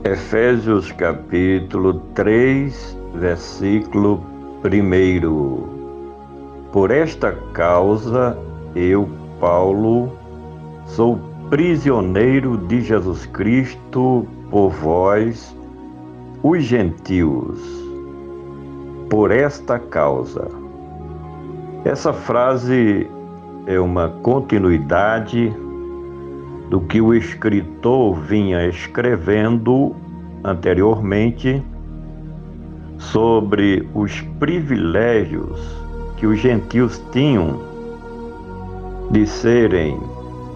Efésios capítulo 3, versículo 1. Por esta causa, eu, Paulo, sou prisioneiro de Jesus Cristo por vós, os gentios. Por esta causa. Essa frase é uma continuidade do que o escritor vinha escrevendo anteriormente sobre os privilégios que os gentios tinham de serem,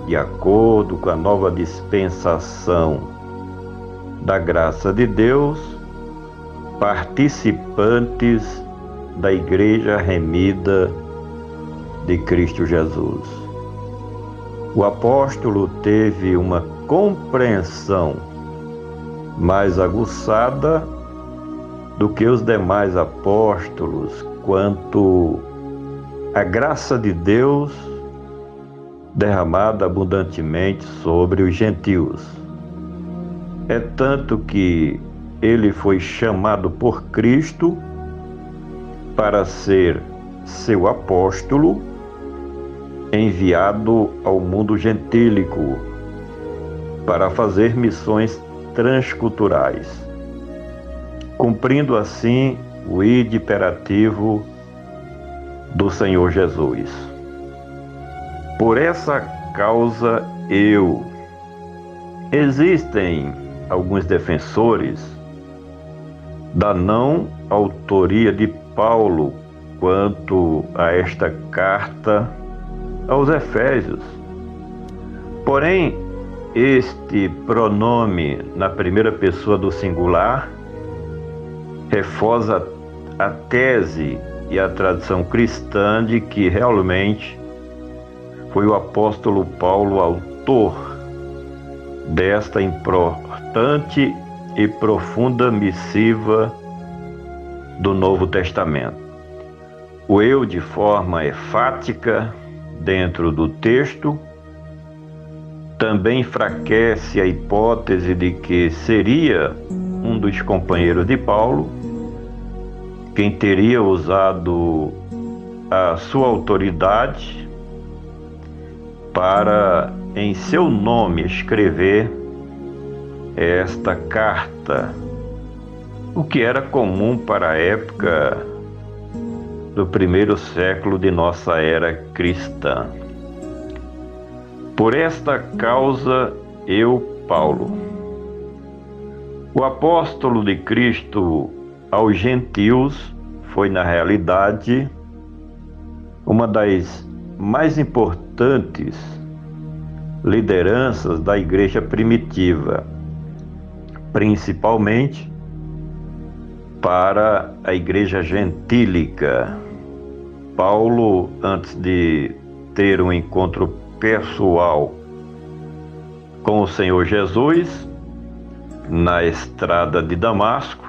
de acordo com a nova dispensação da graça de Deus, participantes da Igreja remida de Cristo Jesus. O apóstolo teve uma compreensão mais aguçada do que os demais apóstolos quanto à graça de Deus derramada abundantemente sobre os gentios. É tanto que ele foi chamado por Cristo para ser seu apóstolo, enviado ao mundo gentílico para fazer missões transculturais, cumprindo assim o ide imperativo do Senhor Jesus. Por essa causa existem alguns defensores da não autoria de Paulo quanto a esta carta aos Efésios. Porém, este pronome na primeira pessoa do singular reforça a tese e a tradição cristã de que realmente foi o apóstolo Paulo autor desta importante e profunda missiva do Novo Testamento. O eu, de forma enfática, dentro do texto, também enfraquece a hipótese de que seria um dos companheiros de Paulo quem teria usado a sua autoridade para, em seu nome, escrever esta carta, o que era comum para a época do primeiro século de nossa era cristã. Por esta causa, eu, Paulo, o apóstolo de Cristo aos gentios, foi na realidade uma das mais importantes lideranças da igreja primitiva, principalmente para a igreja gentílica. Paulo, antes de ter um encontro pessoal com o Senhor Jesus na estrada de Damasco,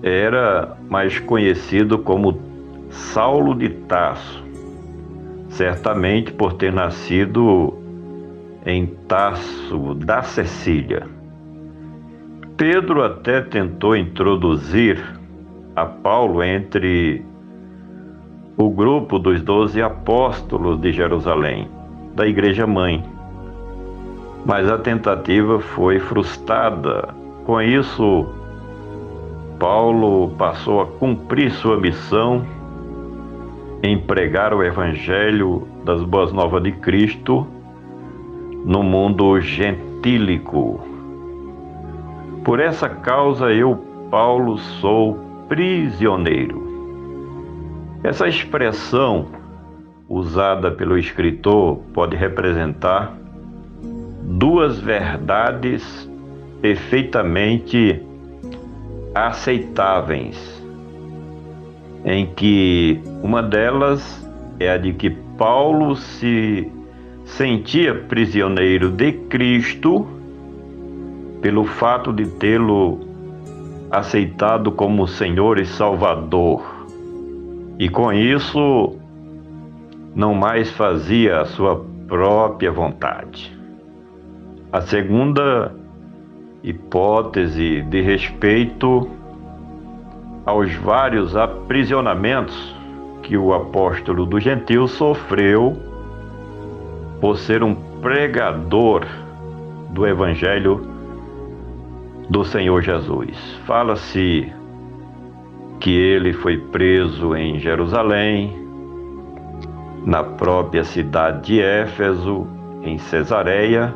era mais conhecido como Saulo de Tarso, certamente por ter nascido em Tarso da Cecília. Pedro até tentou introduzir a Paulo entre o grupo dos 12 apóstolos de Jerusalém, da Igreja Mãe. Mas a tentativa foi frustrada. Com isso, Paulo passou a cumprir sua missão em pregar o Evangelho das Boas Novas de Cristo no mundo gentílico. Por essa causa, eu, Paulo, sou prisioneiro. Essa expressão usada pelo escritor pode representar duas verdades perfeitamente aceitáveis, em que uma delas é a de que Paulo se sentia prisioneiro de Cristo pelo fato de tê-lo aceitado como Senhor e Salvador, e com isso não mais fazia a sua própria vontade. A segunda hipótese de respeito aos vários aprisionamentos que o apóstolo dos gentios sofreu por ser um pregador do Evangelho do Senhor Jesus. Fala-se que ele foi preso em Jerusalém, na própria cidade de Éfeso, em Cesareia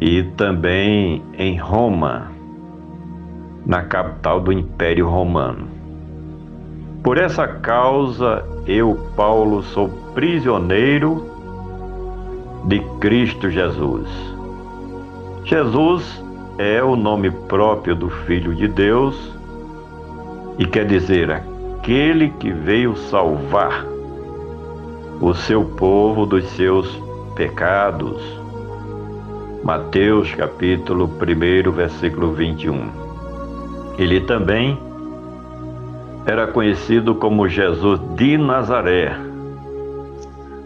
e também em Roma, na capital do Império Romano. Por essa causa, eu, Paulo, sou prisioneiro de Cristo Jesus. Jesus é o nome próprio do Filho de Deus e quer dizer aquele que veio salvar o seu povo dos seus pecados. Mateus capítulo 1, versículo 21. Ele também era conhecido como Jesus de Nazaré,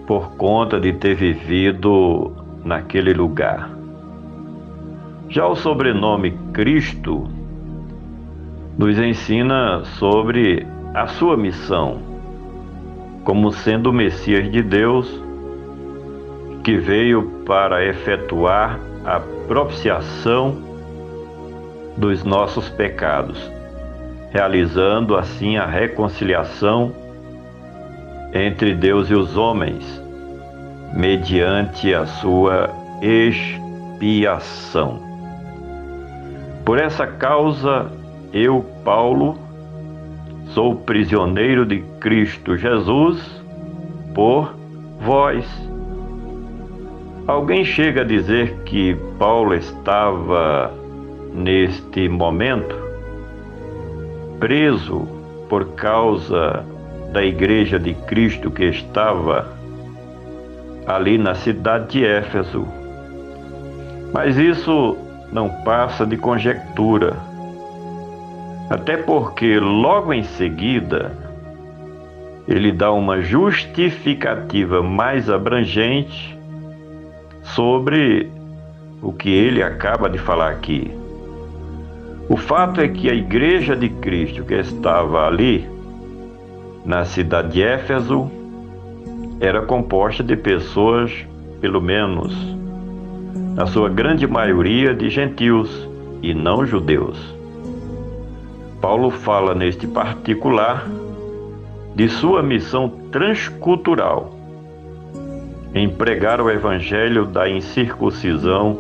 por conta de ter vivido naquele lugar. Já o sobrenome Cristo nos ensina sobre a sua missão, como sendo o Messias de Deus, que veio para efetuar a propiciação dos nossos pecados, realizando assim a reconciliação entre Deus e os homens, mediante a sua expiação. Por essa causa, eu, Paulo, sou prisioneiro de Cristo Jesus por vós. Alguém chega a dizer que Paulo estava neste momento preso por causa da igreja de Cristo que estava ali na cidade de Éfeso. Mas isso não passa de conjectura, até porque logo em seguida ele dá uma justificativa mais abrangente sobre o que ele acaba de falar aqui. O fato é que a igreja de Cristo que estava ali, na cidade de Éfeso, era composta de pessoas, pelo menos, na sua grande maioria, de gentios e não judeus. Paulo fala neste particular de sua missão transcultural, em pregar o evangelho da incircuncisão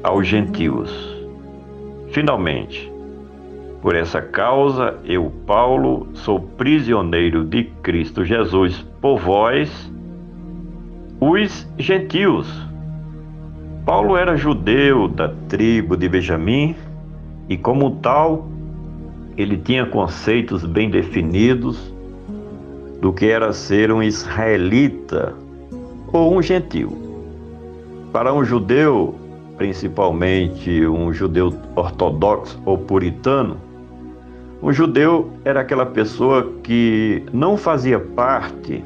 aos gentios. Finalmente, por essa causa, eu, Paulo, sou prisioneiro de Cristo Jesus por vós, os gentios. Paulo era judeu da tribo de Benjamim e, como tal, ele tinha conceitos bem definidos do que era ser um israelita ou um gentio. Para um judeu, principalmente um judeu ortodoxo ou puritano, um judeu era aquela pessoa que não fazia parte,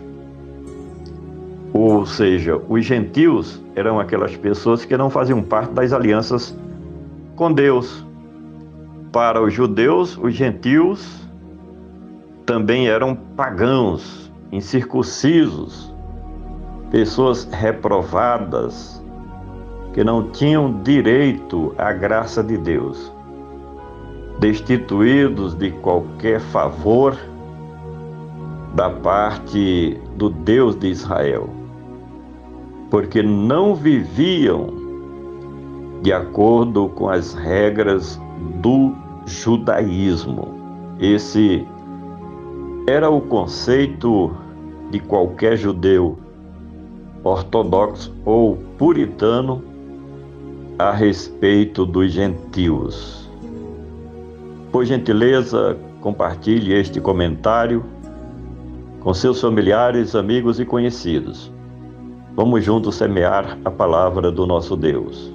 ou seja, os gentios eram aquelas pessoas que não faziam parte das alianças com Deus. Para os judeus, os gentios também eram pagãos, incircuncisos, pessoas reprovadas, que não tinham direito à graça de Deus, destituídos de qualquer favor da parte do Deus de Israel, porque não viviam de acordo com as regras do judaísmo. Esse era o conceito de qualquer judeu ortodoxo ou puritano a respeito dos gentios. Por gentileza, compartilhe este comentário com seus familiares, amigos e conhecidos. Vamos juntos semear a palavra do nosso Deus.